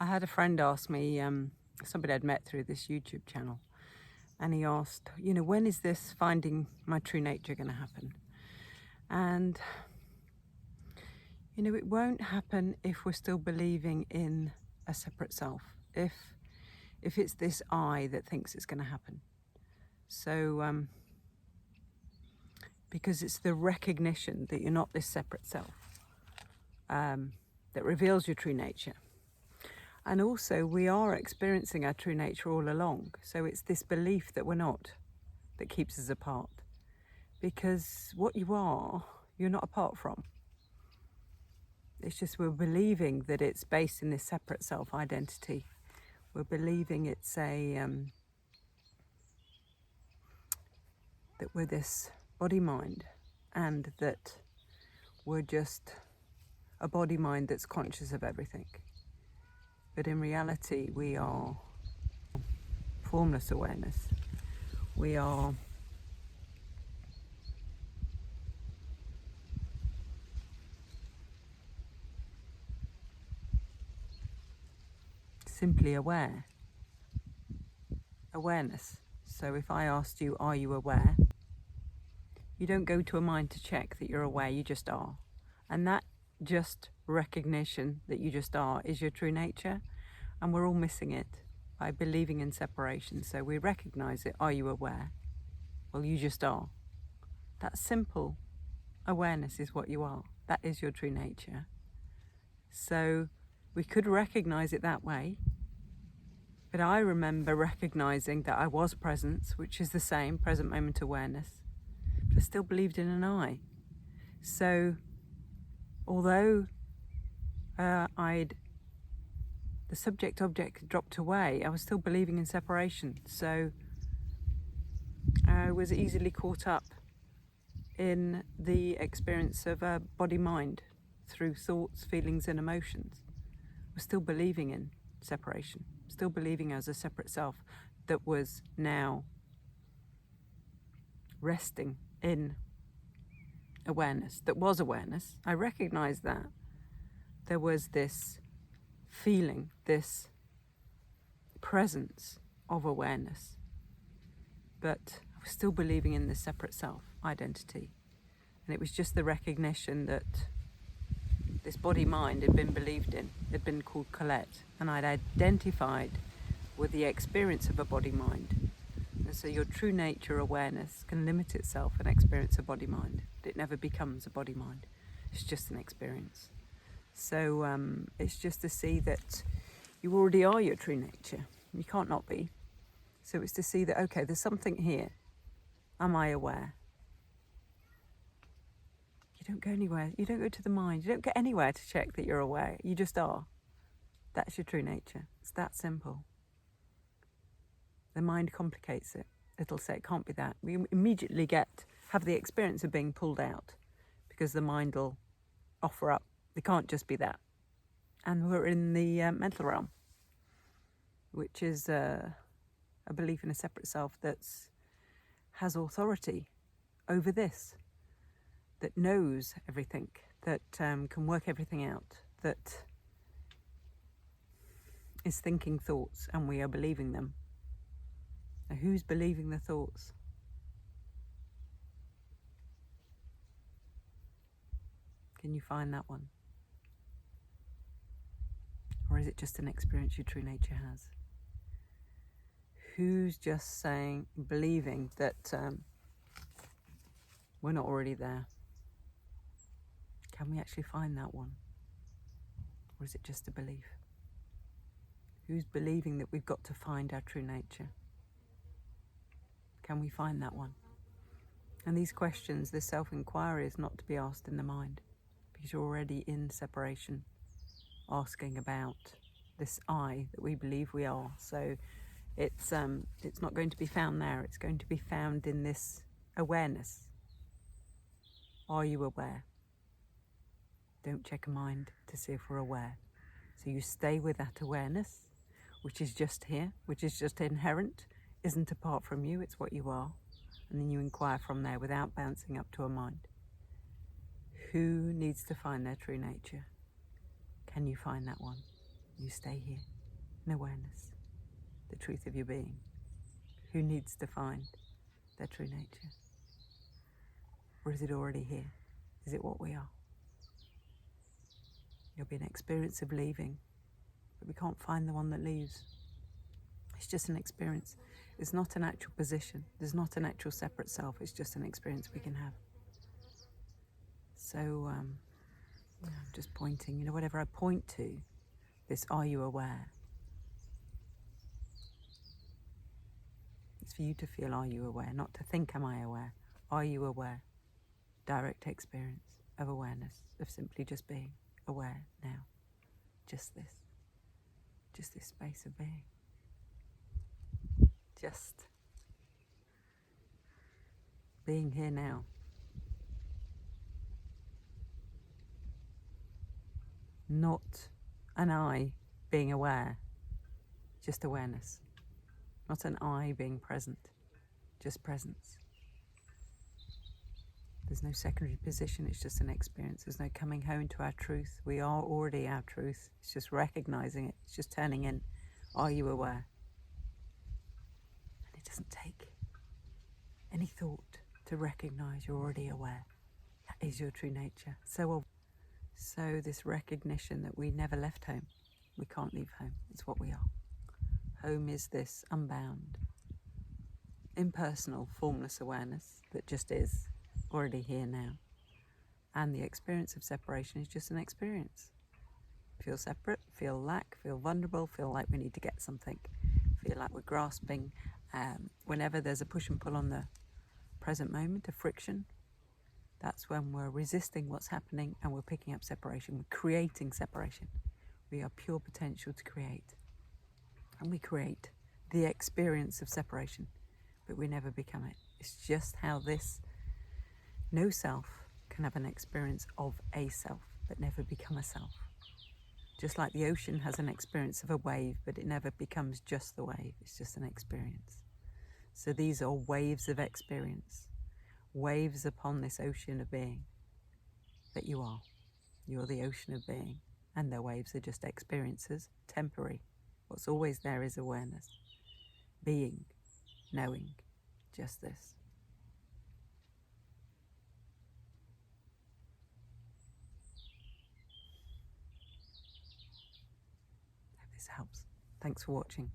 I had a friend ask me, somebody I'd met through this YouTube channel, and he asked, when is this finding my true nature going to happen? And, it won't happen if we're still believing in a separate self, if it's this I that thinks it's going to happen. So, because it's the recognition that you're not this separate self that reveals your true nature. And also, we are experiencing our true nature all along. So it's this belief that we're not that keeps us apart. Because what you are, you're not apart from. It's just we're believing that it's based in this separate self-identity. We're believing it's that we're this body-mind, and that we're just a body-mind that's conscious of everything. But in reality, we are formless awareness. We are simply awareness. So if I asked you, are you aware? You don't go to a mind to check that you're aware, you just are. And that just recognition that you just are is your true nature. And we're all missing it by believing in separation. So we recognize it. Are you aware? Well, you just are. That simple awareness is what you are. That is your true nature. So we could recognize it that way. But I remember recognizing that I was presence, which is the same, present moment awareness. But I still believed in an I. So although the subject-object dropped away, I was still believing in separation. So I was easily caught up in the experience of a body-mind through thoughts, feelings, and emotions. I was still believing in separation, still believing as a separate self that was now resting in awareness, that was awareness. I recognized that there was this feeling, this presence of awareness, but I was still believing in this separate self identity. And it was just the recognition that this body-mind had been believed in, had been called Colette, and I'd identified with the experience of a body-mind. And so your true nature awareness can limit itself and experience a body-mind, but it never becomes a body-mind. It's just an experience. So it's just to see that you already are your true nature. You can't not be. So it's to see that, okay, there's something here. Am I aware? You don't go anywhere. You don't go to the mind. You don't go anywhere to check that you're aware. You just are. That's your true nature. It's that simple. The mind complicates it. It'll say it can't be that. We immediately have the experience of being pulled out because the mind will offer up. It can't just be that. And we're in the mental realm, which is a belief in a separate self that has authority over this, that knows everything, that can work everything out, that is thinking thoughts and we are believing them. Now, who's believing the thoughts? Can you find that one? Or is it just an experience your true nature has? Who's just believing that we're not already there? Can we actually find that one? Or is it just a belief? Who's believing that we've got to find our true nature? Can we find that one? And these questions, this self-inquiry is not to be asked in the mind, because you're already in separation, asking about this I that we believe we are. So it's not going to be found there. It's going to be found in this awareness. Are you aware? Don't check a mind to see if we're aware. So you stay with that awareness, which is just here, which is just inherent, isn't apart from you, it's what you are. And then you inquire from there without bouncing up to a mind. Who needs to find their true nature? Can you find that one? You stay here in awareness, the truth of your being. Who needs to find their true nature? Or is it already here? Is it what we are? There'll be an experience of leaving, but we can't find the one that leaves. It's just an experience. It's not an actual position. There's not an actual separate self. It's just an experience we can have. So I'm just pointing, whatever I point to, this are you aware? It's for you to feel, are you aware? Not to think, am I aware? Are you aware? Direct experience of awareness, of simply just being aware now. Just this space of being. Just being here now. Not an I being aware, just awareness. Not an I being present, just presence. There's no secondary position, it's just an experience. There's no coming home to our truth. We are already our truth. It's just recognizing it. It's just turning in. Are you aware? And it doesn't take any thought to recognize you're already aware. That is your true nature. So this recognition that we never left home. We can't leave home. It's what we are. Home is this unbound, impersonal, formless awareness that just is, already here now. And the experience of separation is just an experience. Feel separate, feel lack, feel vulnerable, feel like we need to get something, feel like we're grasping. Whenever there's a push and pull on the present moment, a friction, that's when we're resisting what's happening and we're picking up separation. We're creating separation. We are pure potential to create. And we create the experience of separation, but we never become it. It's just how this no self can have an experience of a self, but never become a self. Just like the ocean has an experience of a wave, but it never becomes just the wave. It's just an experience. So these are waves of experience, waves upon this ocean of being that you are. You're the ocean of being, and the waves are just experiences, temporary. What's always there is awareness, being, knowing, just this. Hope this helps. Thanks for watching.